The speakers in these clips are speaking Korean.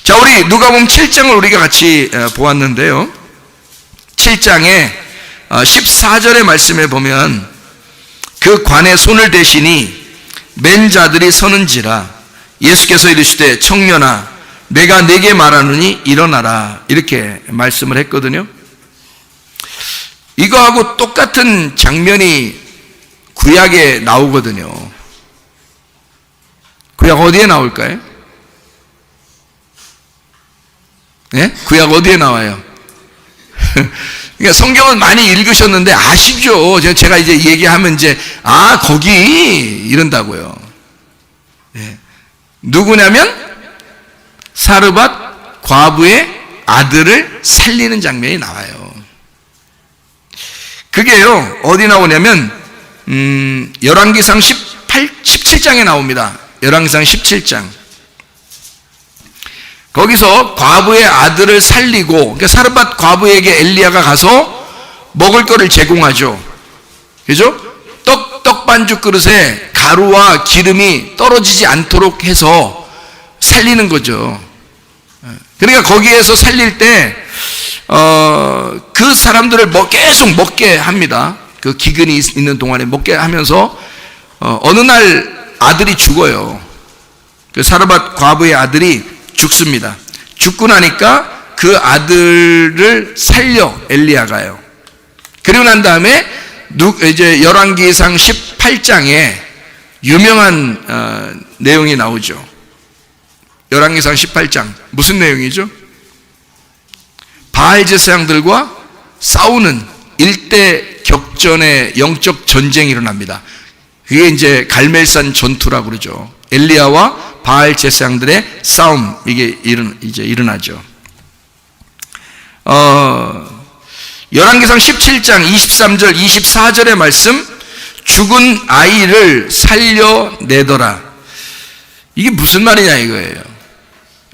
자, 우리 누가복음 7장을 우리가 같이 보았는데요. 7장에 14절의 말씀에 보면 그 관에 손을 대시니 맨 자들이 서는지라 예수께서 이르시되 청년아 내가 네게 말하노니 일어나라 이렇게 말씀을 했거든요. 이거하고 똑같은 장면이 구약에 나오거든요. 구약 어디에 나올까요? 네? 구약 어디에 나와요? 그러니까 성경은 많이 읽으셨는데 아시죠? 제가 이제 얘기하면 이제 거기 이런다고요. 네. 누구냐면 사르밧 과부의 아들을 살리는 장면이 나와요. 그게요 어디 나오냐면 열왕기상 17장에 나옵니다. 열왕기상 17장. 거기서 과부의 아들을 살리고, 그러니까 사르밧 과부에게 엘리야가 가서 먹을 거를 제공하죠. 그죠? 떡 반죽 그릇에 가루와 기름이 떨어지지 않도록 해서 살리는 거죠. 그러니까 거기에서 살릴 때 그 사람들을 계속 먹게 합니다. 그 기근이 있는 동안에 먹게 하면서 어느 날 아들이 죽어요. 그 사르밧 과부의 아들이 죽습니다. 죽고 나니까 그 아들을 살려 엘리야가요. 그리고 난 다음에 이제 열왕기상 18장에 유명한 내용이 나오죠. 열왕기상 18장 무슨 내용이죠? 바알 제사장들과 싸우는 일대 격전의 영적 전쟁이 일어납니다. 그게 이제 갈멜산 전투라고 그러죠. 엘리야와 바알 제사장들의 싸움, 이게 이제 일어나죠. 열왕기상 17장 23절 24절의 말씀, 죽은 아이를 살려내더라. 이게 무슨 말이냐 이거예요.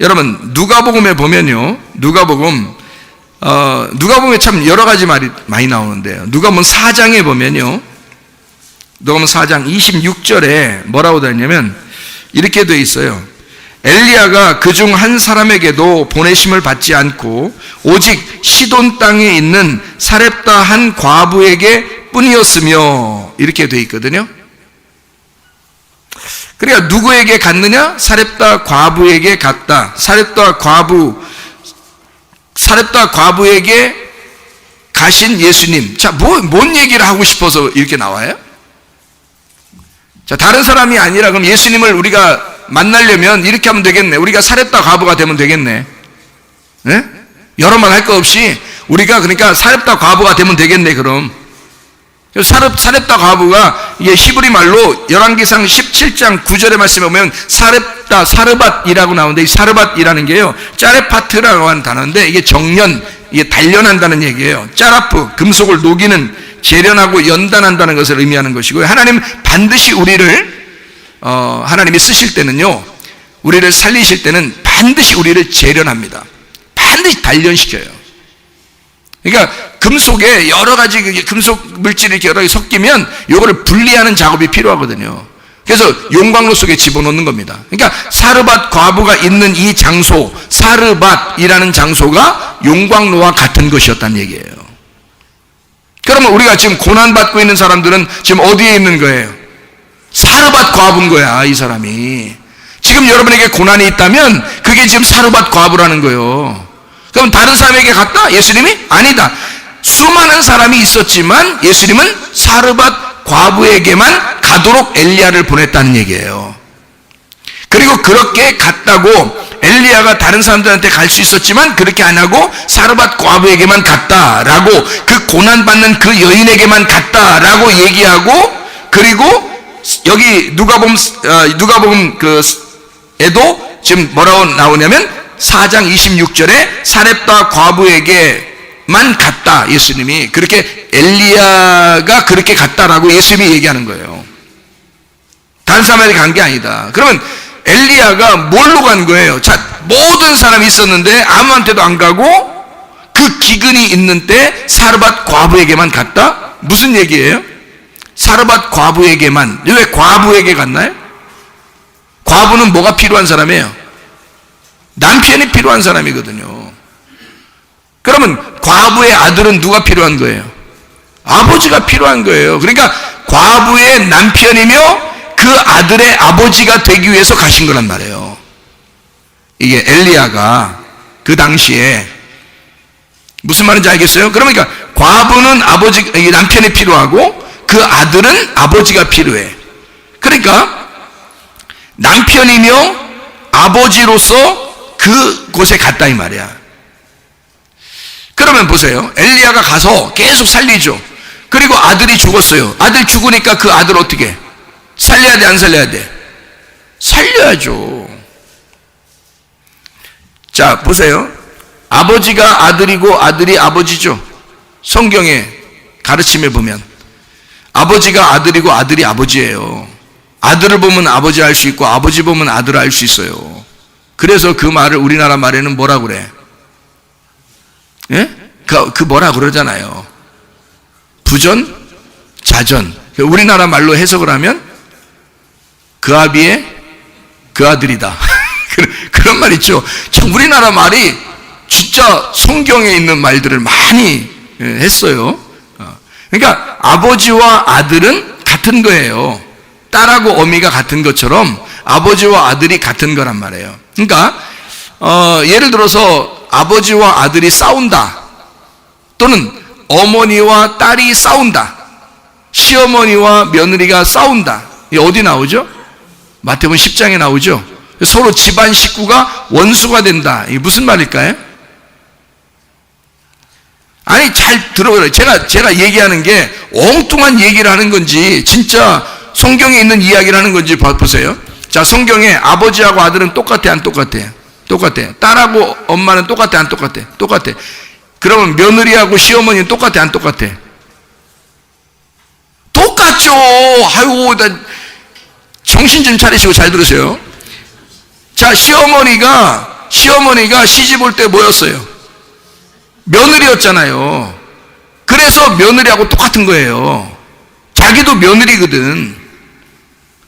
여러분 누가복음에 보면요, 누가복음에 참 여러 가지 말이 많이 나오는데요. 누가복음 4장에 보면요, 누가복음 4장 26절에 뭐라고 되어 있냐면 이렇게 되어 있어요. 엘리야가 그중 한 사람에게도 보내심을 받지 않고 오직 시돈 땅에 있는 사렙다 한 과부에게 뿐이었으며 이렇게 되어 있거든요. 그러니까 누구에게 갔느냐? 사렙다 과부에게 갔다. 사렙다 과부에게 가신 예수님. 자, 뭔 얘기를 하고 싶어서 이렇게 나와요? 자, 다른 사람이 아니라 그럼 예수님을 우리가 만나려면 이렇게 하면 되겠네. 우리가 사렙다 과부가 되면 되겠네. 네? 여러 말 할 거 없이 우리가 그러니까 사렙다 과부가 되면 되겠네. 그럼 사렙다 과부가 이게 히브리 말로 열왕기상 17장 9절의 말씀에 보면 사르밧이라고 나오는데 이 사르밧이라는 게요 짜레파트라고 하는 단어인데 이게 정년, 이게 단련한다는 얘기예요. 짜라프, 금속을 녹이는, 재련하고 연단한다는 것을 의미하는 것이고요. 하나님 반드시 우리를 하나님이 쓰실 때는요, 우리를 살리실 때는 반드시 우리를 재련합니다. 반드시 단련시켜요. 그러니까 금속에 여러 가지 금속 물질이 이렇게 여러 개 섞이면 요거를 분리하는 작업이 필요하거든요. 그래서 용광로 속에 집어넣는 겁니다. 그러니까 사르밧 과부가 있는 이 장소, 사르밧이라는 장소가 용광로와 같은 것이었다는 얘기예요. 그러면 우리가 지금 고난받고 있는 사람들은 지금 어디에 있는 거예요? 사르밧 과부인 거야, 이 사람이. 지금 여러분에게 고난이 있다면 그게 지금 사르밧 과부라는 거예요. 그럼 다른 사람에게 갔다? 예수님이? 아니다. 수많은 사람이 있었지만 예수님은 사르밧 과부에게만 가도록 엘리야를 보냈다는 얘기예요. 그리고 그렇게 갔다고 엘리야가 다른 사람들한테 갈 수 있었지만 그렇게 안 하고 사르밧 과부에게만 갔다라고, 그 고난받는 그 여인에게만 갔다라고 얘기하고, 그리고 여기 누가복음 에도 지금 뭐라고 나오냐면 4장 26절에 사렙다 과부에게만 갔다. 예수님이 그렇게 엘리야가 그렇게 갔다라고 예수님이 얘기하는 거예요. 다른 사람에게 간 게 아니다. 그러면 엘리야가 뭘로 간 거예요? 자, 모든 사람이 있었는데 아무한테도 안 가고 그 기근이 있는 때 사르밧 과부에게만 갔다? 무슨 얘기예요? 사르밧 과부에게만. 왜 과부에게 갔나요? 과부는 뭐가 필요한 사람이에요? 남편이 필요한 사람이거든요. 그러면 과부의 아들은 누가 필요한 거예요? 아버지가 필요한 거예요. 그러니까 과부의 남편이며 그 아들의 아버지가 되기 위해서 가신 거란 말이에요. 이게 엘리야가 그 당시에 무슨 말인지 알겠어요? 그러니까 과부는 남편이 필요하고 그 아들은 아버지가 필요해. 그러니까 남편이며 아버지로서 그곳에 갔다 이 말이야. 그러면 보세요. 엘리야가 가서 계속 살리죠. 그리고 아들이 죽었어요. 아들 죽으니까 그 아들 어떻게 해? 살려야 돼, 안 살려야 돼? 살려야죠. 자, 보세요. 아버지가 아들이고 아들이 아버지죠. 성경의 가르침에 보면 아버지가 아들이고 아들이 아버지예요. 아들을 보면 아버지 알 수 있고 아버지 보면 아들을 알 수 있어요. 그래서 그 말을 우리나라 말에는 뭐라 그래? 예? 그 뭐라 그러잖아요. 부전, 자전. 우리나라 말로 해석을 하면 그 아비의 그 아들이다. 그런 말 있죠. 참 우리나라 말이 진짜 성경에 있는 말들을 많이 했어요. 그러니까 아버지와 아들은 같은 거예요. 딸하고 어미가 같은 것처럼 아버지와 아들이 같은 거란 말이에요. 그러니까 예를 들어서 아버지와 아들이 싸운다, 또는 어머니와 딸이 싸운다, 시어머니와 며느리가 싸운다. 이게 어디 나오죠? 마태복음 10장에 나오죠. 서로 집안 식구가 원수가 된다. 이게 무슨 말일까요? 아니, 잘 들어보세요. 제가 얘기하는 게 엉뚱한 얘기를 하는 건지 진짜 성경에 있는 이야기를 하는 건지 보세요. 자, 성경에 아버지하고 아들은 똑같아, 안 똑같아? 똑같아. 딸하고 엄마는 똑같아, 안 똑같아? 똑같아. 그러면 며느리하고 시어머니는 똑같아, 안 똑같아? 똑같죠. 아이고, 나 정신 좀 차리시고 잘 들으세요. 자, 시어머니가 시집 올 때 뭐였어요? 며느리였잖아요. 그래서 며느리하고 똑같은 거예요. 자기도 며느리거든.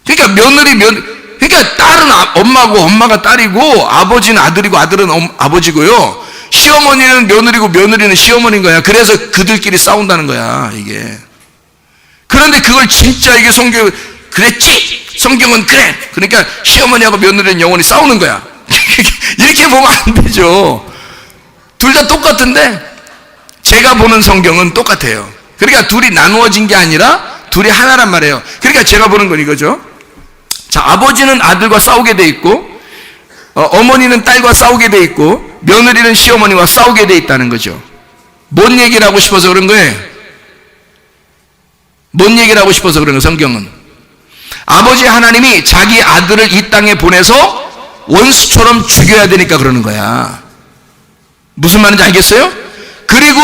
그러니까 그러니까 딸은 엄마고 엄마가 딸이고 아버지는 아들이고 아들은 아버지고요. 시어머니는 며느리고 며느리는 시어머니인 거야. 그래서 그들끼리 싸운다는 거야, 이게. 그런데 그걸 진짜 이게 성경 그랬지? 성경은 그래. 그러니까 시어머니하고 며느리는 영원히 싸우는 거야. 이렇게 보면 안 되죠. 둘 다 똑같은데 제가 보는 성경은 똑같아요. 그러니까 둘이 나누어진 게 아니라 둘이 하나란 말이에요. 그러니까 제가 보는 건 이거죠. 자, 아버지는 아들과 싸우게 돼 있고 어머니는 딸과 싸우게 돼 있고 며느리는 시어머니와 싸우게 돼 있다는 거죠. 뭔 얘기를 하고 싶어서 그런 거예요? 뭔 얘기를 하고 싶어서 그런 거예요, 성경은? 아버지 하나님이 자기 아들을 이 땅에 보내서 원수처럼 죽여야 되니까 그러는 거야. 무슨 말인지 알겠어요? 그리고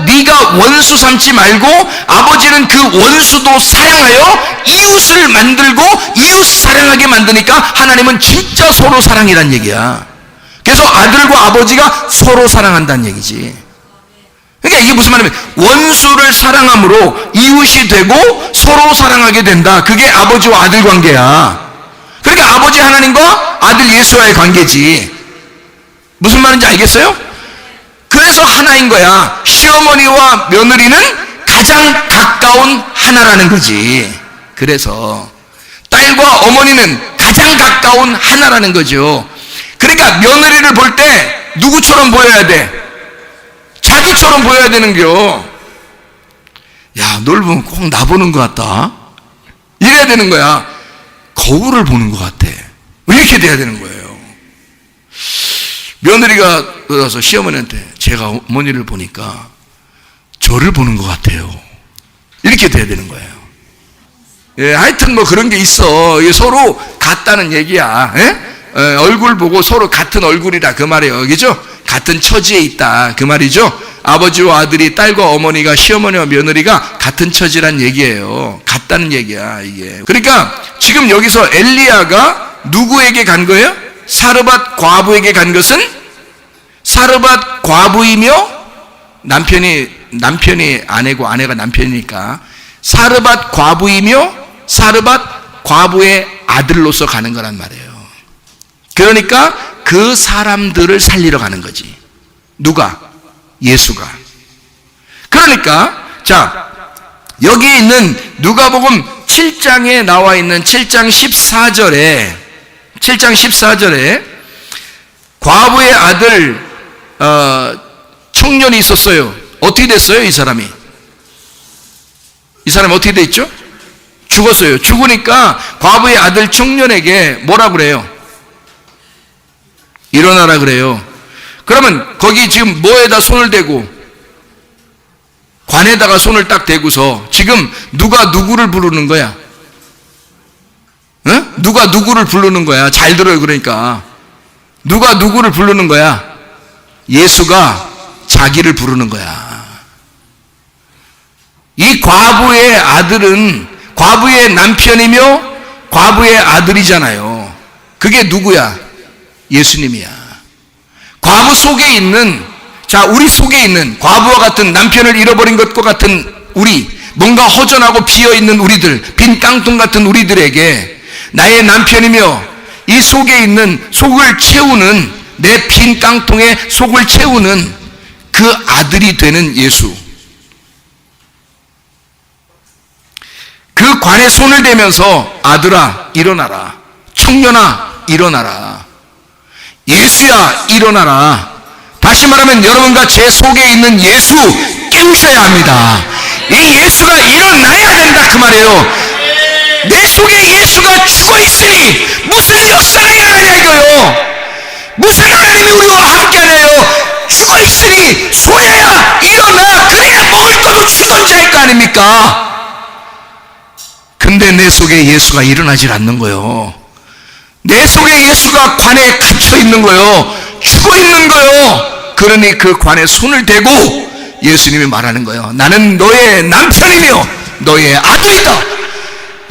네가 원수 삼지 말고 아버지는 그 원수도 사랑하여 이웃을 만들고 이웃 사랑하게 만드니까 하나님은 진짜 서로 사랑이란 얘기야. 그래서 아들과 아버지가 서로 사랑한다는 얘기지. 그러니까 이게 무슨 말이냐면 원수를 사랑함으로 이웃이 되고 서로 사랑하게 된다. 그게 아버지와 아들 관계야. 그러니까 아버지 하나님과 아들 예수와의 관계지. 무슨 말인지 알겠어요? 그래서 하나인 거야. 시어머니와 며느리는 가장 가까운 하나라는 거지. 그래서 딸과 어머니는 가장 가까운 하나라는 거죠. 그러니까 며느리를 볼 때 누구처럼 보여야 돼? 자기처럼 보여야 되는겨. 야, 널 보면 꼭 나 보는 것 같다. 이래야 되는 거야. 거울을 보는 것 같아. 이렇게 돼야 되는 거예요. 며느리가 와서 시어머니한테 제가 어머니를 보니까 저를 보는 것 같아요. 이렇게 돼야 되는 거예요. 예, 하여튼 뭐 그런 게 있어. 이게 서로 같다는 얘기야. 얼굴 보고 서로 같은 얼굴이다 그 말이에요. 그죠? 같은 처지에 있다 그 말이죠. 아버지와 아들이, 딸과 어머니가, 시어머니와 며느리가 같은 처지란 얘기예요. 같다는 얘기야 이게. 그러니까 지금 여기서 엘리야가 누구에게 간 거예요? 사르밧 과부에게 간 것은 사르밧 과부이며 남편이 아내고 아내가 남편이니까 사르밧 과부이며 사르밧 과부의 아들로서 가는 거란 말이에요. 그러니까 그 사람들을 살리러 가는 거지. 누가? 예수가. 그러니까 자, 여기 있는 누가복음 7장에 나와 있는 7장 14절에 과부의 아들 청년이 있었어요. 어떻게 됐어요? 이 사람이 어떻게 됐죠? 죽었어요. 죽으니까 과부의 아들 청년에게 뭐라 그래요? 일어나라 그래요. 그러면 거기 지금 뭐에다 손을 대고, 관에다가 손을 딱 대고서 지금 누가 누구를 부르는 거야? 응? 누가 누구를 부르는 거야? 잘 들어요. 그러니까 누가 누구를 부르는 거야? 예수가 자기를 부르는 거야. 이 과부의 아들은 과부의 남편이며 과부의 아들이잖아요. 그게 누구야? 예수님이야. 과부 속에 있는, 자, 우리 속에 있는 과부와 같은, 남편을 잃어버린 것과 같은 우리, 뭔가 허전하고 비어있는 우리들, 빈 깡통 같은 우리들에게 나의 남편이며 이 속에 있는 속을 채우는, 내 빈 깡통에 속을 채우는 그 아들이 되는 예수. 그 관에 손을 대면서 아들아 일어나라, 청년아 일어나라, 예수야 일어나라. 다시 말하면 여러분과 제 속에 있는 예수 깨우셔야 합니다. 이 예수가 일어나야 된다 그 말이에요. 내 속에 예수가 죽어있으니 무슨 역사가 일어나냐 이거요. 무슨 하나님이 우리와 함께하네요. 죽어있으니 소야야 일어나, 그래야 먹을 것도 주던지 할 거 아닙니까? 근데 내 속에 예수가 일어나질 않는 거요. 내 속에 예수가 관에 갇혀 있는 거요. 죽어 있는 거요. 그러니 그 관에 손을 대고 예수님이 말하는 거예요. 나는 너의 남편이며 너의 아들이다.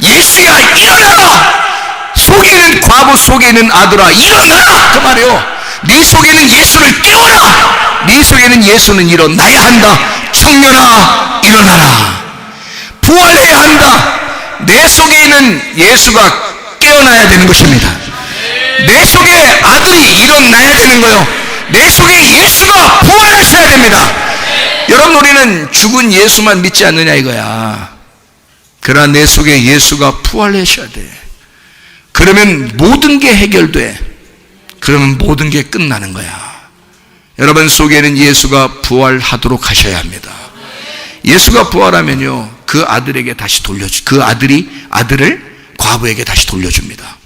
예수야 일어나라. 속에 있는 과부 속에 있는 아들아 일어나라 그 말이에요. 네 속에 있는 예수를 깨워라. 네 속에 있는 예수는 일어나야 한다. 청년아 일어나라. 부활해야 한다. 내 속에 있는 예수가 깨어나야 되는 것입니다. 내 속에 아들이 일어나야 되는 거예요. 내 속에 예수가 부활하셔야 됩니다. 여러분, 우리는 죽은 예수만 믿지 않느냐 이거야. 그러나 내 속에 예수가 부활하셔야 돼. 그러면 모든 게 해결돼. 그러면 모든 게 끝나는 거야. 여러분 속에는 예수가 부활하도록 하셔야 합니다. 예수가 부활하면요, 그 아들에게 다시 그 아들을 과부에게 다시 돌려줍니다.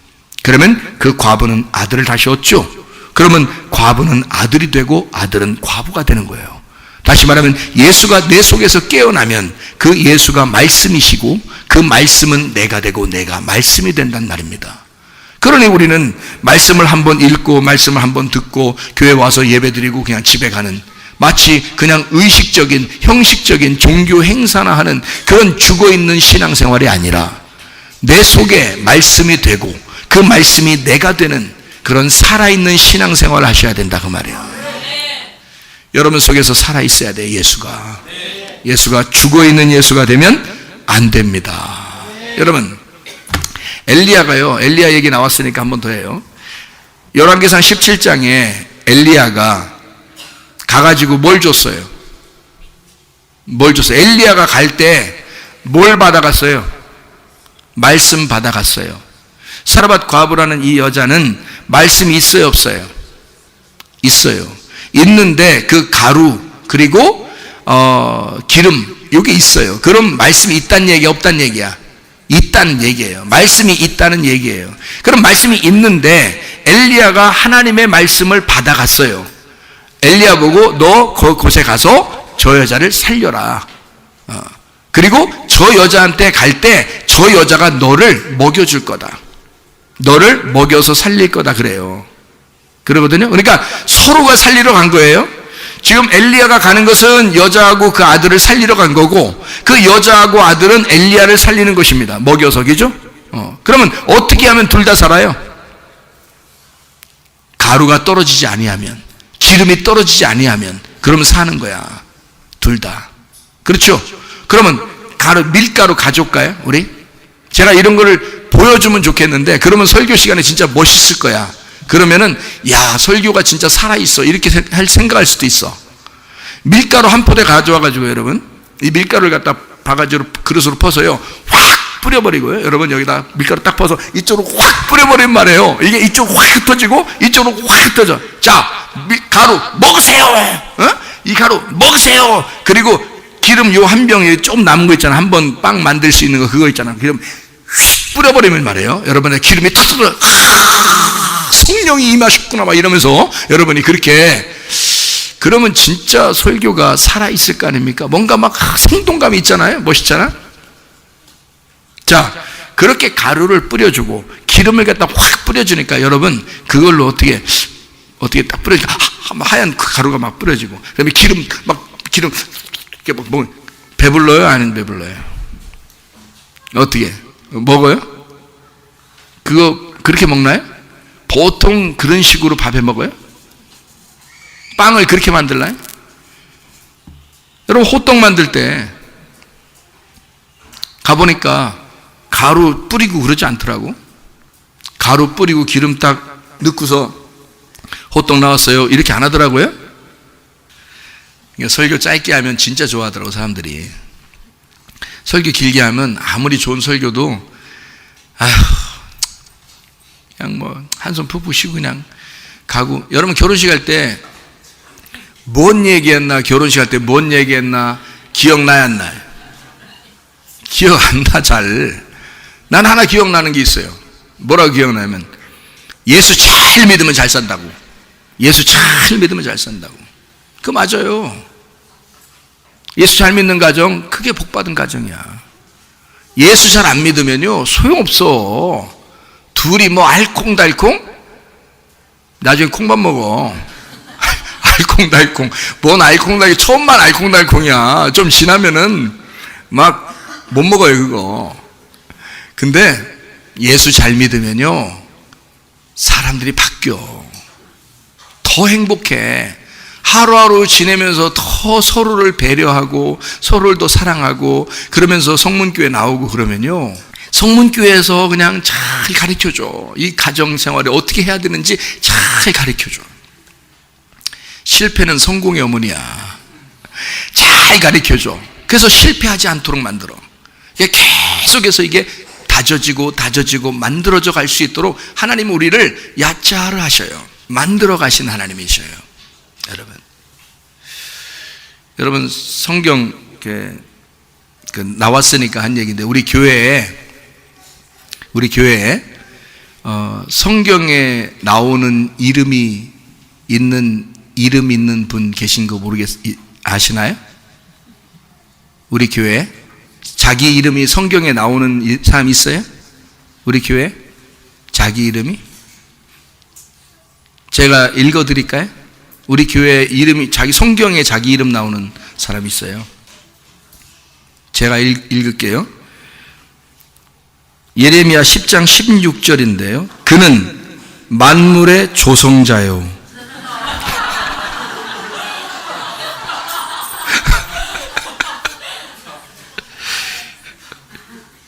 그러면 그 과부는 아들을 다시 얻죠. 그러면 과부는 아들이 되고 아들은 과부가 되는 거예요. 다시 말하면 예수가 내 속에서 깨어나면 그 예수가 말씀이시고 그 말씀은 내가 되고 내가 말씀이 된다는 말입니다. 그러니 우리는 말씀을 한번 읽고 말씀을 한번 듣고 교회 와서 예배드리고 그냥 집에 가는, 마치 그냥 의식적인 형식적인 종교 행사나 하는 그런 죽어있는 신앙생활이 아니라 내 속에 말씀이 되고 그 말씀이 내가 되는 그런 살아있는 신앙생활을 하셔야 된다 그 말이에요. 여러분 속에서 살아있어야 돼요. 예수가 죽어있는 예수가 되면 안 됩니다. 여러분, 엘리야 얘기 나왔으니까 한 번 더 해요. 열왕기상 17장에 엘리야가 가가지고 뭘 줬어요? 엘리야가 갈 때 뭘 받아갔어요? 말씀 받아갔어요. 사르밧 과부라는 이 여자는 말씀이 있어요, 없어요? 있어요. 있는데 그 가루 그리고 기름 이게 있어요. 그럼 말씀이 있다는 얘기야, 없다는 얘기야? 있다는 얘기예요. 말씀이 있다는 얘기예요. 그럼 말씀이 있는데 엘리야가 하나님의 말씀을 받아갔어요. 엘리야 보고 너 그곳에 가서 저 여자를 살려라. 그리고 저 여자한테 갈 때 저 여자가 너를 먹여줄 거다. 너를 먹여서 살릴 거다 그래요. 그러거든요. 그러니까 서로가 살리러 간 거예요. 지금 엘리야가 가는 것은 여자하고 그 아들을 살리러 간 거고 그 여자하고 아들은 엘리야를 살리는 것입니다. 먹여서, 그죠? 그러면 어떻게 하면 둘 다 살아요? 가루가 떨어지지 아니하면, 기름이 떨어지지 아니하면 그러면 사는 거야. 둘 다. 그렇죠? 그러면 밀가루 가져올까요? 우리? 제가 이런 거를 보여주면 좋겠는데 그러면 설교 시간에 진짜 멋있을 거야. 그러면은 야, 설교가 진짜 살아있어 이렇게 생각할 수도 있어. 밀가루 한 포대 가져와가지고 여러분, 이 밀가루를 갖다 바가지로 그릇으로 퍼서요 확 뿌려버리고요. 여러분 여기다 밀가루 딱 퍼서 이쪽으로 확 뿌려버리면 말이에요, 이게 이쪽 확 흩어지고 이쪽으로 확 흩어져. 자, 가루 먹으세요. 이 가루 먹으세요. 그리고 기름 요 한 병에 좀 남은 거 있잖아. 한 번 빵 만들 수 있는 거 그거 있잖아. 기름 휙 뿌려버리면 말이에요, 여러분의 기름이 탁 터져. 성령이 임하셨구나 막 이러면서 여러분이 그렇게, 그러면 진짜 설교가 살아있을 거 아닙니까? 뭔가 막 생동감이 있잖아요. 멋있잖아. 자, 그렇게 가루를 뿌려주고 기름을 갖다 확 뿌려주니까 여러분 그걸로 어떻게 딱 뿌려주니까 하얀 그 가루가 막 뿌려지고, 그 다음에 기름 이렇게 뭐 배불러요? 아니면 배불러요? 어떻게 먹어요? 그거 그렇게 먹나요? 보통 그런 식으로 밥해 먹어요? 빵을 그렇게 만들나요? 여러분 호떡 만들 때 가보니까 가루 뿌리고 그러지 않더라고. 가루 뿌리고 기름 딱 넣고서 호떡 나왔어요 이렇게 안 하더라고요. 설교 짧게 하면 진짜 좋아하더라고 사람들이. 설교 길게 하면 아무리 좋은 설교도 아휴 그냥 뭐 한숨 푹푹 쉬고 그냥 가고. 여러분 결혼식 할 때 뭔 얘기했나, 결혼식 할 때 뭔 얘기했나 기억나야 안 나요? 기억 안 나 잘. 난 하나 기억나는 게 있어요. 뭐라고 기억나냐면 예수 잘 믿으면 잘 산다고. 예수 잘 믿으면 잘 산다고. 그거 맞아요. 예수 잘 믿는 가정 그게 복받은 가정이야. 예수 잘 안 믿으면요 소용없어. 둘이 뭐 알콩달콩 나중에 콩밥 먹어. 알콩달콩. 뭔 알콩달콩, 처음만 알콩달콩이야. 좀 지나면은 막 못 먹어요 그거. 근데 예수 잘 믿으면요 사람들이 바뀌어. 더 행복해. 하루하루 지내면서 더 서로를 배려하고 서로를 더 사랑하고, 그러면서 성문교회 나오고 그러면요 성문교회에서 그냥 잘 가르쳐줘. 이 가정생활에 어떻게 해야 되는지 잘 가르쳐줘. 실패는 성공의 어머니야. 잘 가르쳐줘. 그래서 실패하지 않도록 만들어. 계속해서 이게 다져지고 만들어져 갈 수 있도록 하나님은 우리를 야짜를 하셔요. 만들어 가신 하나님이셔요. 여러분 성경 나왔으니까 한 얘기인데, 우리 교회에 성경에 나오는 이름 있는 분 계신 거 아시나요? 우리 교회에 자기 이름이 성경에 나오는 사람 있어요? 우리 교회 자기 이름이? 제가 읽어 드릴까요? 우리 교회 이름이 성경에 자기 이름 나오는 사람 있어요. 제가 읽을게요. 예레미야 10장 16절인데요. 그는 만물의 조성자요.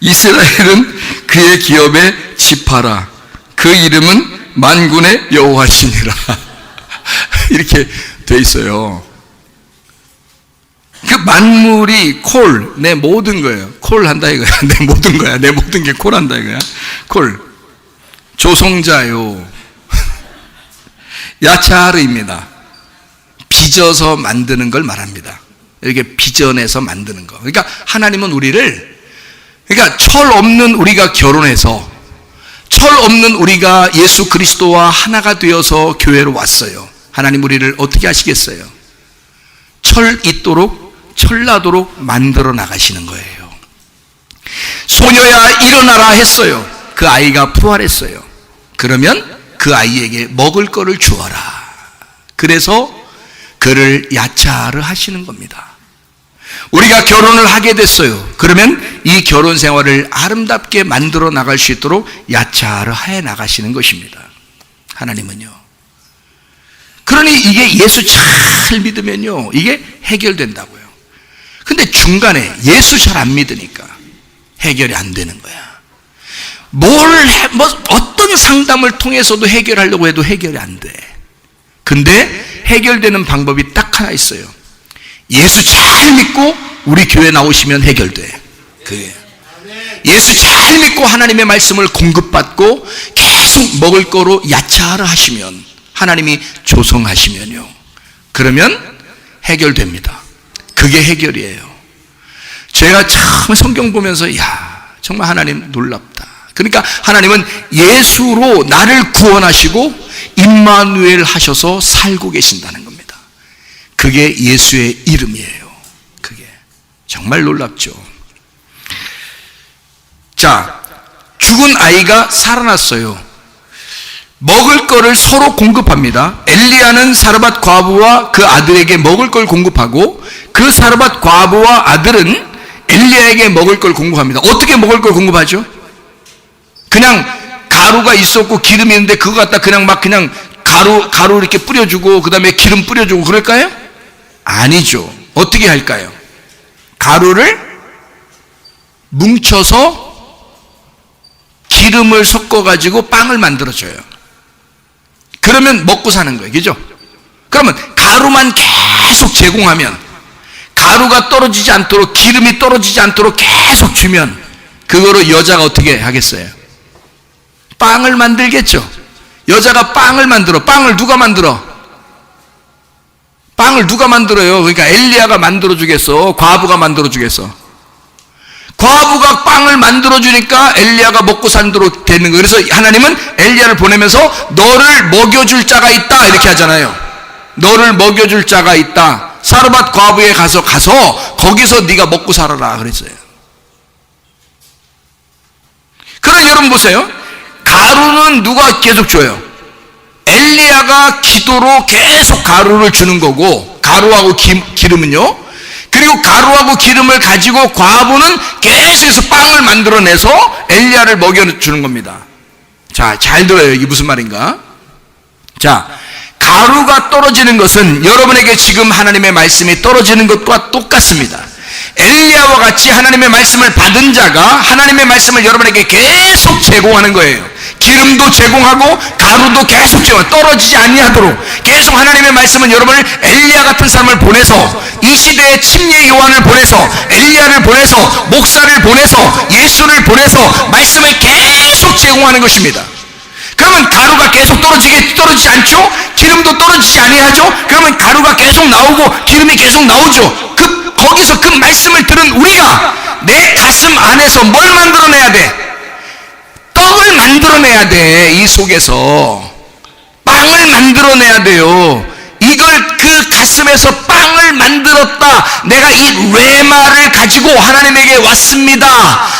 이스라엘은 그의 기업의 지파라. 그 이름은 만군의 여호와시니라. 이렇게 돼 있어요. 그 만물이 내 모든 거예요. 한다 이거야. 내 모든 거야. 내 모든 게 한다 이거야. 조성자요. 야차르입니다. 빚어서 만드는 걸 말합니다. 이렇게 빚어내서 만드는 거. 그러니까 하나님은 그러니까 철 없는 우리가 결혼해서, 철 없는 우리가 예수 그리스도와 하나가 되어서 교회로 왔어요. 하나님 우리를 어떻게 하시겠어요? 철 있도록 철나도록 만들어 나가시는 거예요. 소녀야 일어나라 했어요. 그 아이가 부활했어요. 그러면 그 아이에게 먹을 거를 주어라. 그래서 그를 야차를 하시는 겁니다. 우리가 결혼을 하게 됐어요. 그러면 이 결혼 생활을 아름답게 만들어 나갈 수 있도록 야차를 해 나가시는 것입니다. 하나님은요. 그러니 이게 예수 잘 믿으면요 이게 해결된다고요. 근데 중간에 예수 잘 안 믿으니까 해결이 안 되는 거야. 어떤 아무리 상담을 통해서도 해결하려고 해도 해결이 안 돼. 근데 해결되는 방법이 딱 하나 있어요. 예수 잘 믿고 우리 교회 나오시면 해결돼. 그게 예수 잘 믿고 하나님의 말씀을 공급받고 계속 먹을 거로 야차하라 하시면, 하나님이 조성하시면요, 그러면 해결됩니다. 그게 해결이에요. 제가 참 성경 보면서 야, 정말 하나님 놀랍다. 그러니까 하나님은 예수로 나를 구원하시고 임마누엘 하셔서 살고 계신다는 겁니다. 그게 예수의 이름이에요. 그게 정말 놀랍죠. 자, 죽은 아이가 살아났어요. 먹을 거를 서로 공급합니다. 엘리야는 사르밧 과부와 그 아들에게 먹을 걸 공급하고, 그 사르밧 과부와 아들은 엘리야에게 먹을 걸 공급합니다. 어떻게 먹을 걸 공급하죠? 그냥 가루가 있었고 기름이 있는데 그거 갖다 그냥 가루 이렇게 뿌려주고 그 다음에 기름 뿌려주고 그럴까요? 아니죠. 어떻게 할까요? 가루를 뭉쳐서 기름을 섞어가지고 빵을 만들어줘요. 그러면 먹고 사는 거예요. 그죠? 그러면 가루만 계속 제공하면, 가루가 떨어지지 않도록, 기름이 떨어지지 않도록 계속 주면, 그거로 여자가 어떻게 하겠어요? 빵을 만들겠죠. 여자가 빵을 만들어. 빵을 누가 만들어? 빵을 누가 만들어요? 그러니까 엘리야가 만들어주겠어? 과부가 만들어주겠어? 과부가 빵을 만들어주니까 엘리야가 먹고 산도록 되는 거예요. 그래서 하나님은 엘리야를 보내면서 너를 먹여줄 자가 있다 이렇게 하잖아요. 너를 먹여줄 자가 있다. 사르밧 과부에 가서 거기서 네가 먹고 살아라 그랬어요. 그럼 여러분 보세요. 가루는 누가 계속 줘요? 엘리야가 기도로 계속 가루를 주는 거고, 가루하고 기름은요. 그리고 가루하고 기름을 가지고 과부는 계속해서 빵을 만들어내서 엘리야를 먹여주는 겁니다. 자, 잘 들어요. 이게 무슨 말인가? 자, 가루가 떨어지는 것은 여러분에게 지금 하나님의 말씀이 떨어지는 것과 똑같습니다. 엘리야와 같이 하나님의 말씀을 받은 자가 하나님의 말씀을 여러분에게 계속 제공하는 거예요. 기름도 제공하고 가루도 계속 제공, 떨어지지 아니하도록 계속 하나님의 말씀은 여러분을 엘리야 같은 사람을 보내서, 이 시대에 침례 요한을 보내서, 엘리야를 보내서, 목사를 보내서, 예수를 보내서 말씀을 계속 제공하는 것입니다. 그러면 가루가 계속 떨어지지 않죠? 기름도 떨어지지 아니하죠? 그러면 가루가 계속 나오고 기름이 계속 나오죠. 거기서 그 말씀을 들은 우리가 내 가슴 안에서 뭘 만들어내야 돼? 떡을 만들어내야 돼. 이 속에서 빵을 만들어내야 돼요. 이걸 그 가슴에서 빵을 만들었다. 내가 이 레마를 가지고 하나님에게 왔습니다.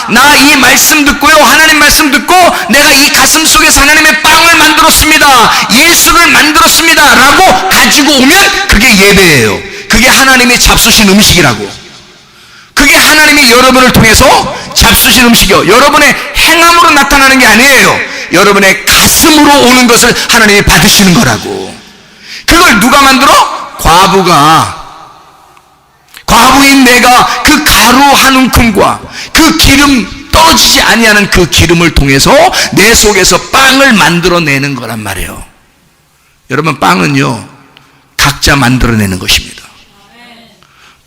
나 이 말씀 듣고요, 하나님 말씀 듣고 내가 이 가슴 속에서 하나님의 빵을 만들었습니다. 예수를 만들었습니다 라고 가지고 오면 그게 예배예요. 그게 하나님이 잡수신 음식이라고. 그게 하나님이 여러분을 통해서 잡수신 음식이요, 여러분의 행함으로 나타나는 게 아니에요. 여러분의 가슴으로 오는 것을 하나님이 받으시는 거라고. 그걸 누가 만들어? 과부인 내가 그 가루 한 움큼과 그 기름, 떨어지지 아니하는 그 기름을 통해서 내 속에서 빵을 만들어내는 거란 말이에요. 여러분, 빵은요 각자 만들어내는 것입니다.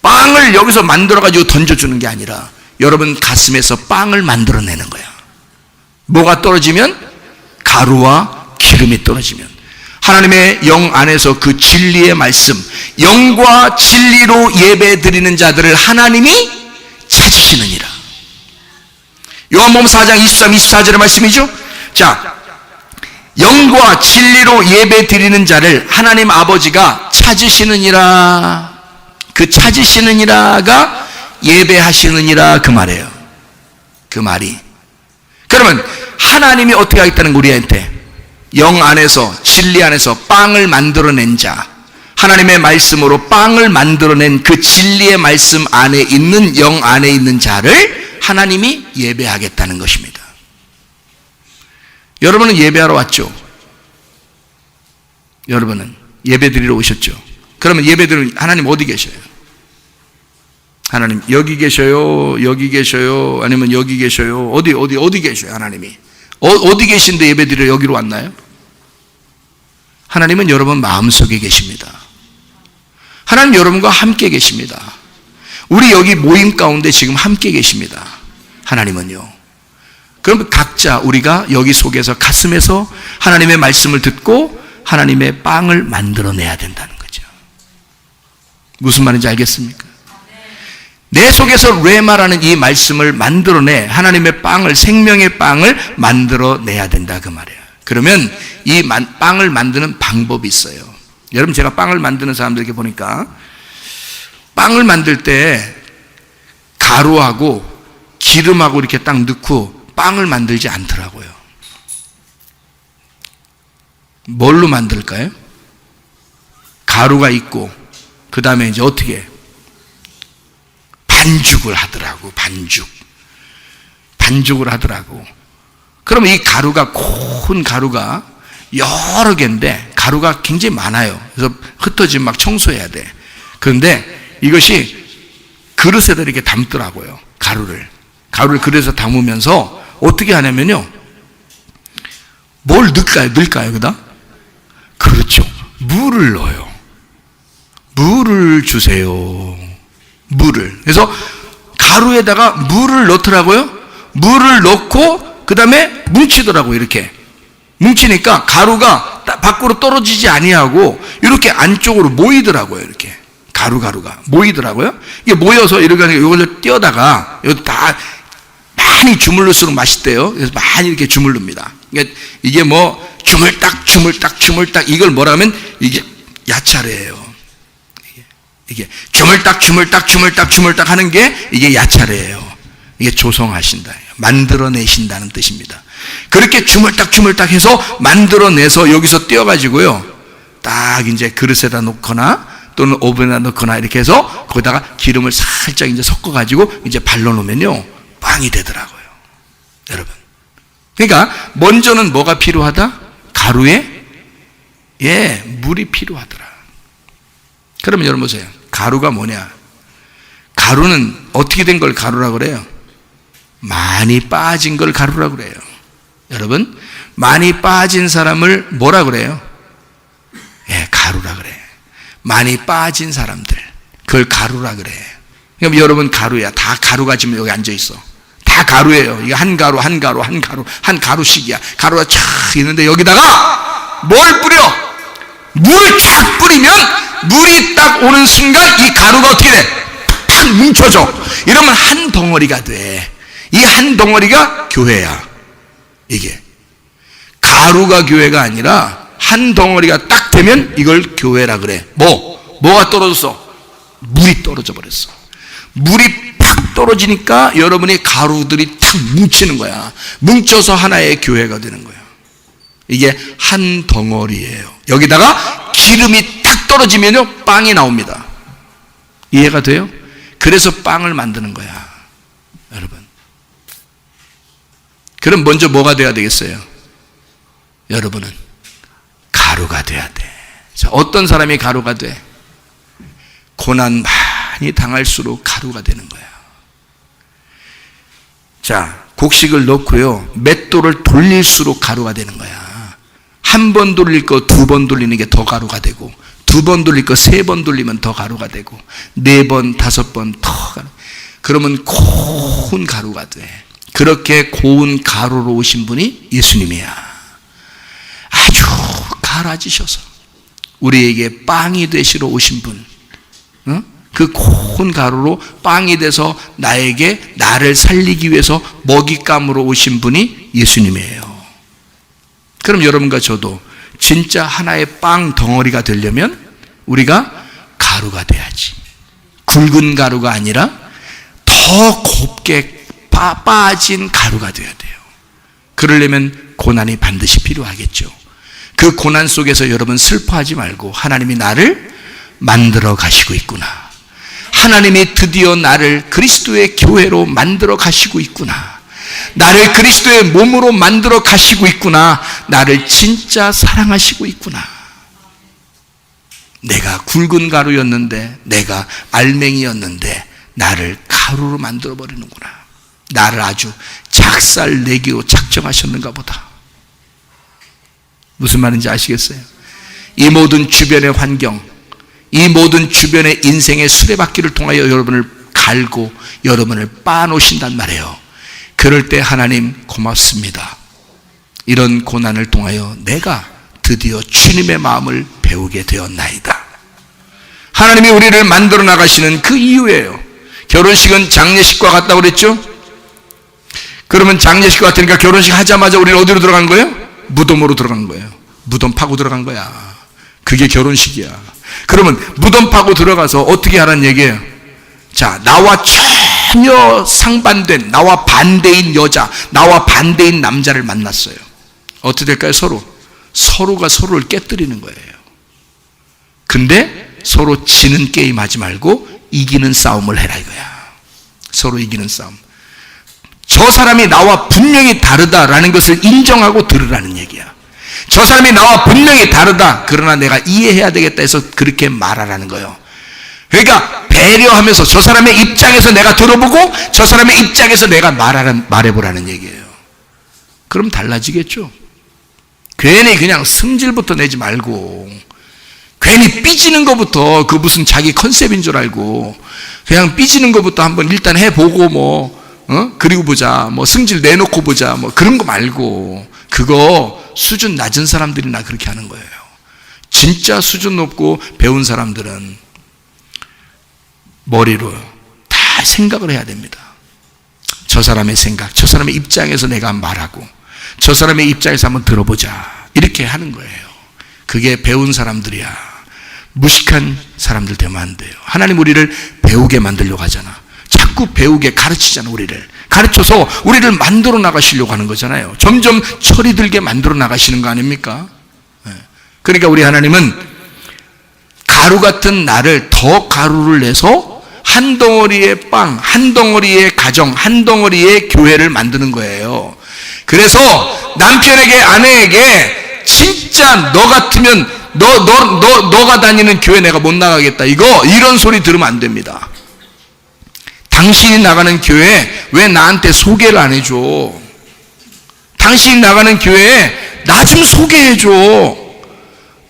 빵을 여기서 만들어가지고 던져주는 게 아니라 여러분 가슴에서 빵을 만들어내는 거야. 뭐가 떨어지면? 가루와 기름이 떨어지면 하나님의 영 안에서 그 진리의 말씀, 영과 진리로 예배 드리는 자들을 하나님이 찾으시느니라. 요한복음 4장 23, 24절의 말씀이죠. 자, 영과 진리로 예배 드리는 자를 하나님 아버지가 찾으시느니라. 그 찾으시느니라가 예배하시느니라 그 말이에요. 그 말이. 그러면 하나님이 어떻게 하겠다는 거, 우리한테? 영 안에서, 진리 안에서 빵을 만들어낸 자, 하나님의 말씀으로 빵을 만들어낸 그 진리의 말씀 안에 있는, 영 안에 있는 자를 하나님이 예배하겠다는 것입니다. 여러분은 예배하러 왔죠? 여러분은 예배 드리러 오셨죠? 그러면 예배 드리러 하나님 어디 계셔요? 하나님 여기 계셔요? 여기 계셔요? 아니면 여기 계셔요? 어디 계셔요? 하나님이 어디 계신데 예배드리러 여기로 왔나요? 하나님은 여러분 마음속에 계십니다. 하나님 여러분과 함께 계십니다. 우리 여기 모임 가운데 지금 함께 계십니다. 하나님은요. 그럼 각자 우리가 여기 속에서 가슴에서 하나님의 말씀을 듣고 하나님의 빵을 만들어내야 된다는 거죠. 무슨 말인지 알겠습니까? 내 속에서 레마라는 이 말씀을 만들어내 하나님의 빵을, 생명의 빵을 만들어내야 된다 그 말이에요. 그러면 이 빵을 만드는 방법이 있어요. 여러분, 제가 빵을 만드는 사람들에게 보니까 빵을 만들 때 가루하고 기름하고 이렇게 딱 넣고 빵을 만들지 않더라고요. 뭘로 만들까요? 가루가 있고 그 다음에 이제 어떻게 반죽을 하더라고. 반죽을 하더라고. 그러면 이 가루가, 고운 가루가 여러 개인데 가루가 굉장히 많아요. 그래서 흩어지면 막 청소해야 돼. 그런데 이것이 그릇에다 이렇게 담더라고요. 가루를 그릇에 담으면서 어떻게 하냐면요, 뭘 넣을까요 그다? 그렇죠, 물을 넣어요. 물을 주세요. 물을. 그래서 가루에다가 물을 넣더라고요. 물을 넣고 그 다음에 뭉치더라고요. 이렇게 뭉치니까 가루가 밖으로 떨어지지 아니하고 이렇게 안쪽으로 모이더라고요. 이렇게 가루가 모이더라고요. 이게 모여서 이렇게 이걸 띄어다가 이거 다 많이 주물를수록 맛있대요. 그래서 많이 이렇게 주물릅니다. 이게 뭐 주물딱 이걸 뭐라면 이게 야차래예요. 이게 주물딱 하는 게 이게 야차래예요. 이게 조성하신다, 만들어내신다는 뜻입니다. 그렇게 주물딱 해서 만들어내서 여기서 띄어가지고요, 딱 이제 그릇에다 놓거나 또는 오븐에다 넣거나 이렇게 해서 거기다가 기름을 살짝 이제 섞어가지고 이제 발라놓으면요, 빵이 되더라고요. 여러분. 그러니까 먼저는 뭐가 필요하다? 가루에 물이 필요하더라. 그러면 여러분 보세요. 가루가 뭐냐? 가루는 어떻게 된 걸 가루라고 그래요? 많이 빠진 걸 가루라고 그래요. 여러분, 많이 빠진 사람을 뭐라 그래요? 가루라 그래. 많이 빠진 사람들, 그걸 가루라 그래. 그럼 여러분 가루야. 다 가루가 지금 여기 앉아 있어. 다 가루예요. 이게 한 가루씩이야. 가루가 쫙 있는데 여기다가 뭘 뿌려? 물을 쫙 뿌리면 물이 딱 오는 순간 이 가루가 어떻게 돼? 탁 뭉쳐져. 이러면 한 덩어리가 돼. 이 한 덩어리가 교회야. 이게 가루가 교회가 아니라 한 덩어리가 딱 되면 이걸 교회라 그래. 뭐가 떨어졌어? 물이 떨어져 버렸어. 물이 팍 떨어지니까 여러분의 가루들이 탁 뭉치는 거야. 뭉쳐서 하나의 교회가 되는 거야. 이게 한 덩어리예요. 여기다가 기름이 탁 떨어지면요, 빵이 나옵니다. 이해가 돼요? 그래서 빵을 만드는 거야, 여러분. 그럼 먼저 뭐가 돼야 되겠어요? 여러분은 가루가 돼야 돼. 자, 어떤 사람이 가루가 돼? 고난 많이 당할수록 가루가 되는 거야. 자, 곡식을 넣고요, 맷돌을 돌릴수록 가루가 되는 거야. 한 번 돌릴 거 2번 돌리는 게 더 가루가 되고, 2번 돌릴 거 3번 돌리면 더 가루가 되고, 4번, 5번 더 가루. 그러면 고운 가루가 돼. 그렇게 고운 가루로 오신 분이 예수님이야. 아주 갈아지셔서 우리에게 빵이 되시러 오신 분, 그 고운 가루로 빵이 돼서 나를 살리기 위해서 먹잇감으로 오신 분이 예수님이에요. 그럼 여러분과 저도 진짜 하나의 빵 덩어리가 되려면 우리가 가루가 돼야지. 굵은 가루가 아니라 더 곱게 빠진 가루가 되어야 돼요. 그러려면 고난이 반드시 필요하겠죠. 그 고난 속에서 여러분 슬퍼하지 말고, 하나님이 나를 만들어 가시고 있구나. 하나님이 드디어 나를 그리스도의 교회로 만들어 가시고 있구나. 나를 그리스도의 몸으로 만들어 가시고 있구나. 나를 진짜 사랑하시고 있구나. 내가 굵은 가루였는데, 내가 알맹이였는데 나를 가루로 만들어 버리는구나. 나를 아주 잘 작살 내기로 작정하셨는가 보다. 무슨 말인지 아시겠어요? 이 모든 주변의 환경, 이 모든 주변의 인생의 수레바퀴를 통하여 여러분을 갈고 여러분을 빻아놓으신단 말이에요. 그럴 때 하나님 고맙습니다. 이런 고난을 통하여 내가 드디어 주님의 마음을 배우게 되었나이다. 하나님이 우리를 만들어 나가시는 그 이유예요. 결혼식은 장례식과 같다고 그랬죠? 그러면 장례식 같으니까 결혼식 하자마자 우리는 어디로 들어간 거예요? 무덤으로 들어간 거예요. 무덤 파고 들어간 거야. 그게 결혼식이야. 그러면 무덤 파고 들어가서 어떻게 하라는 얘기예요? 자, 나와 전혀 상반된, 나와 반대인 여자, 나와 반대인 남자를 만났어요. 어떻게 될까요? 서로가 서로를 깨뜨리는 거예요. 근데 서로 지는 게임 하지 말고 이기는 싸움을 해라 이거야. 서로 이기는 싸움. 저 사람이 나와 분명히 다르다라는 것을 인정하고 들으라는 얘기야. 저 사람이 나와 분명히 다르다. 그러나 내가 이해해야 되겠다 해서 그렇게 말하라는 거예요. 그러니까 배려하면서 저 사람의 입장에서 내가 들어보고 저 사람의 입장에서 내가 말해보라는 얘기예요. 그럼 달라지겠죠. 괜히 그냥 승질부터 내지 말고, 괜히 삐지는 것부터 그 무슨 자기 컨셉인 줄 알고 그냥 삐지는 것부터 한번 일단 해보고 그리고 보자, 승질 내놓고 보자, 그런 거 말고, 그거 수준 낮은 사람들이나 그렇게 하는 거예요. 진짜 수준 높고 배운 사람들은 머리로 다 생각을 해야 됩니다. 저 사람의 생각, 저 사람의 입장에서 내가 말하고 저 사람의 입장에서 한번 들어보자, 이렇게 하는 거예요. 그게 배운 사람들이야. 무식한 사람들 되면 안 돼요. 하나님 우리를 배우게 만들려고 하잖아. 자꾸 배우게 가르치잖아. 우리를 가르쳐서 우리를 만들어 나가시려고 하는 거잖아요. 점점 철이 들게 만들어 나가시는 거 아닙니까? 그러니까 우리 하나님은 가루 같은 나를 더 가루를 내서 한 덩어리의 빵, 한 덩어리의 가정, 한 덩어리의 교회를 만드는 거예요. 그래서 남편에게, 아내에게 진짜 너 같으면 너가 다니는 교회 내가 못 나가겠다, 이런 소리 들으면 안 됩니다. 당신이 나가는 교회에 왜 나한테 소개를 안 해줘? 당신이 나가는 교회에 나 좀 소개해줘.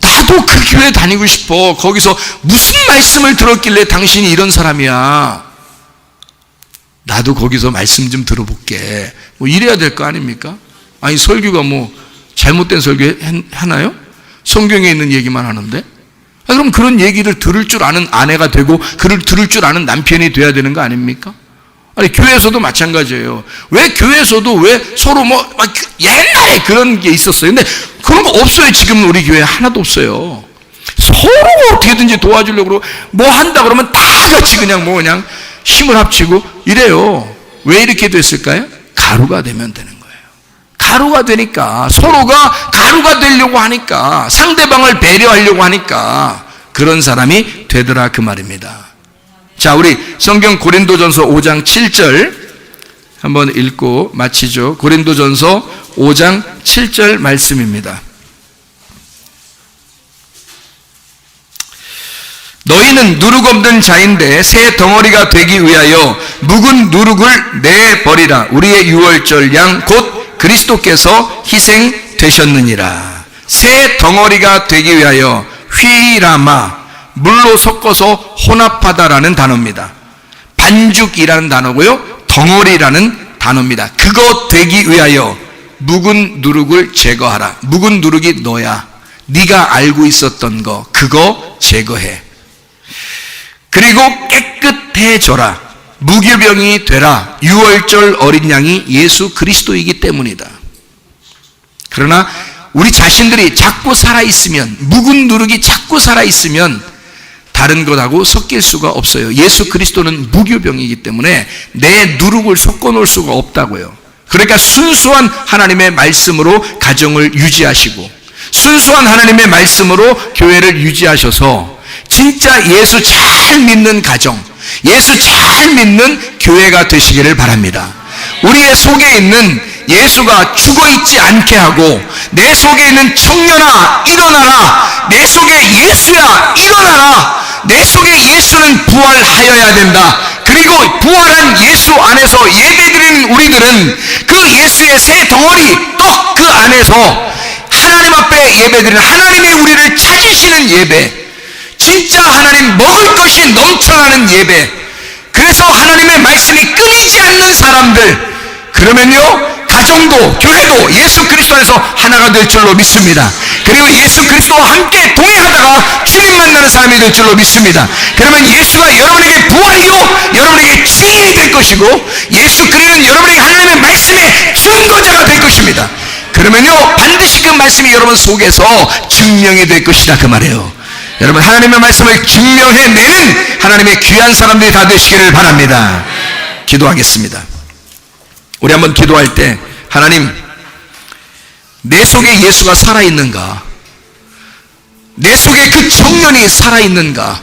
나도 그 교회 다니고 싶어. 거기서 무슨 말씀을 들었길래 당신이 이런 사람이야. 나도 거기서 말씀 좀 들어볼게. 이래야 될 거 아닙니까? 아니, 설교가 잘못된 설교 하나요? 성경에 있는 얘기만 하는데? 그럼 그런 얘기를 들을 줄 아는 아내가 되고 그를 들을 줄 아는 남편이 돼야 되는 거 아닙니까? 아니, 교회에서도 마찬가지예요. 왜 교회에서도 왜 서로 옛날에 그런 게 있었어요. 근데 그런 거 없어요. 지금은 우리 교회에 하나도 없어요. 서로 어떻게든지 도와주려고 그러고 한다 그러면 다 같이 그냥 힘을 합치고 이래요. 왜 이렇게 됐을까요? 가루가 되면 되는 거예요. 가루가 되니까, 서로가 가루가 되려고 하니까, 상대방을 배려하려고 하니까 그런 사람이 되더라, 그 말입니다. 자, 우리 성경 고린도전서 5장 7절 한번 읽고 마치죠. 고린도전서 5장 7절 말씀입니다. 너희는 누룩 없는 자인데 새 덩어리가 되기 위하여 묵은 누룩을 내버리라. 우리의 유월절 양 곧 그리스도께서 희생되셨느니라. 새 덩어리가 되기 위하여 휘라마, 물로 섞어서 혼합하다라는 단어입니다. 반죽이라는 단어고요, 덩어리라는 단어입니다. 그거 되기 위하여 묵은 누룩을 제거하라. 묵은 누룩이 너야. 네가 알고 있었던 거, 그거 제거해. 그리고 깨끗해져라. 무교병이 되라. 유월절 어린 양이 예수 그리스도이기 때문이다. 그러나 우리 자신들이 자꾸 살아있으면, 묵은 누룩이 자꾸 살아있으면 다른 것하고 섞일 수가 없어요. 예수 그리스도는 무교병이기 때문에 내 누룩을 섞어놓을 수가 없다고요. 그러니까 순수한 하나님의 말씀으로 가정을 유지하시고, 순수한 하나님의 말씀으로 교회를 유지하셔서 진짜 예수 잘 믿는 가정, 예수 잘 믿는 교회가 되시기를 바랍니다. 우리의 속에 있는 예수가 죽어있지 않게 하고, 내 속에 있는 청년아 일어나라, 내 속에 예수야 일어나라, 내 속에 예수는 예수는 부활하여야 된다. 그리고 부활한 예수 안에서 예배드리는 우리들은 그 예수의 새 덩어리 떡 그 안에서 하나님 앞에 예배드리는 하나님의 우리를 찾으시는 예배, 진짜 하나님 먹을 것이 넘쳐나는 예배, 그래서 하나님의 말씀이 끊이지 않는 사람들, 그러면요 가정도 교회도 예수 그리스도 안에서 하나가 될 줄로 믿습니다. 그리고 예수 그리스도와 함께 동행하다가 주님 만나는 사람이 될 줄로 믿습니다. 그러면 예수가 여러분에게 부활이요 여러분에게 증인이 될 것이고, 예수 그리스도는 여러분에게 하나님의 말씀의 증거자가 될 것입니다. 그러면요 반드시 그 말씀이 여러분 속에서 증명이 될 것이다 그 말이에요. 여러분 하나님의 말씀을 증명해내는 하나님의 귀한 사람들이 다 되시기를 바랍니다. 기도하겠습니다. 우리 한번 기도할 때, 하나님, 내 속에 예수가 살아있는가? 내 속에 그 청년이 살아있는가?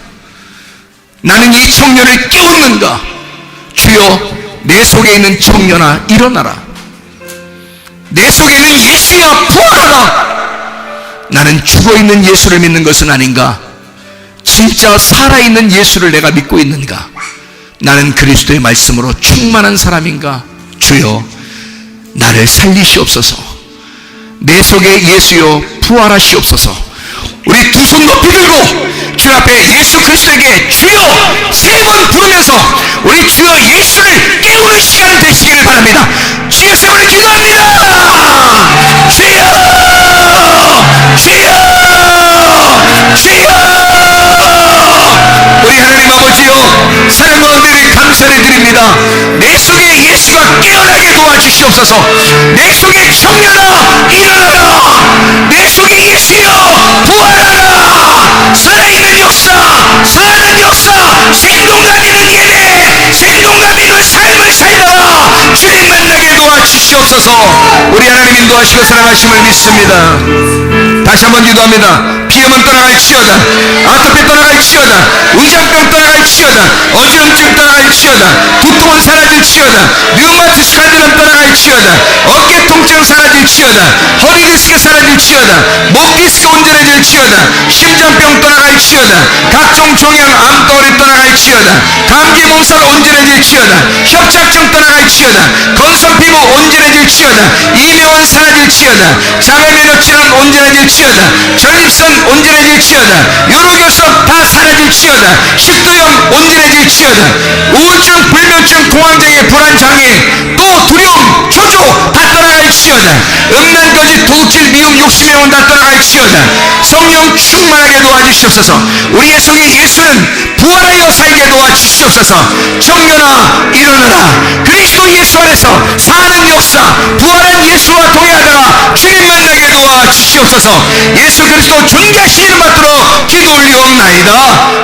나는 이 청년을 깨웠는가? 주여, 내 속에 있는 청년아 일어나라. 내 속에 있는 예수야 부활하라. 나는 죽어있는 예수를 믿는 것은 아닌가? 진짜 살아있는 예수를 내가 믿고 있는가? 나는 그리스도의 말씀으로 충만한 사람인가? 주여, 나를 살리시옵소서. 내 속에 예수여 부활하시옵소서. 우리 두 손 높이 들고 주 앞에 예수 그리스도에게 주여 세 번 부르면서 우리 주여 예수를 깨우는 시간 되시기를 바랍니다. 주여 세 번 기도합니다. 주여, 주여, 주여. 우리 하나님 아버지여, 사랑과 은혜를 감사를 드립니다. 내 속에 예수가 깨어나게 도와주시옵소서. 내 속에 청년아 일어나라. 내 속에 예수여 부활하라. 살아있는 역사, 살아있는 역사, 생동감 있는 예배, 생동감 있는 삶을 살다가 주님 만나게 도와주시옵소서. 우리 하나님 인도하시고 사랑하심을 믿습니다. 다시 한번 기도합니다. 비염은 떠나갈지어다, 아토피 떠나갈지어다, 위장병 떠나갈지어다, 어지럼증 떠나갈지어다, 두통은 사라질지어다, 류마티스 간질염 떠나갈지어다, 어깨 통증 사라질지어다, 허리 디스크 사라질지어다, 목 디스크 온전해질지어다, 심장병 떠나갈지어다, 각종 종양 암덩어리 떠나갈지어다, 감기 몸살 온전해질지어다, 협착증 떠나갈지어다, 건선 피부 온전해질지어다, 이명은 사라질지어다, 장애면역질환 온전해질지어다, 전립선 온전해질지어다, 요로결석 다 사라질지어다, 식도염 온전해질지어다, 우울증, 불면증, 공황장애, 불안장애, 또 두려움, 초조 다 떠나갈지어다, 음란, 거짓, 도둑질, 미움, 욕심의 다 떠나갈지어다. 성령 충만하게 도와주시옵소서. 우리의 속에 예수는 부활하여 살게 도와주시옵소서. 청년아 일어나라. 그리스도 예수 안에서 사는 역사, 부활한 예수와 동행하다가 주님 만나게 도와주시옵소서. 예수 그리스도 존귀하신 이름 받들어 기도 올리옵나이다.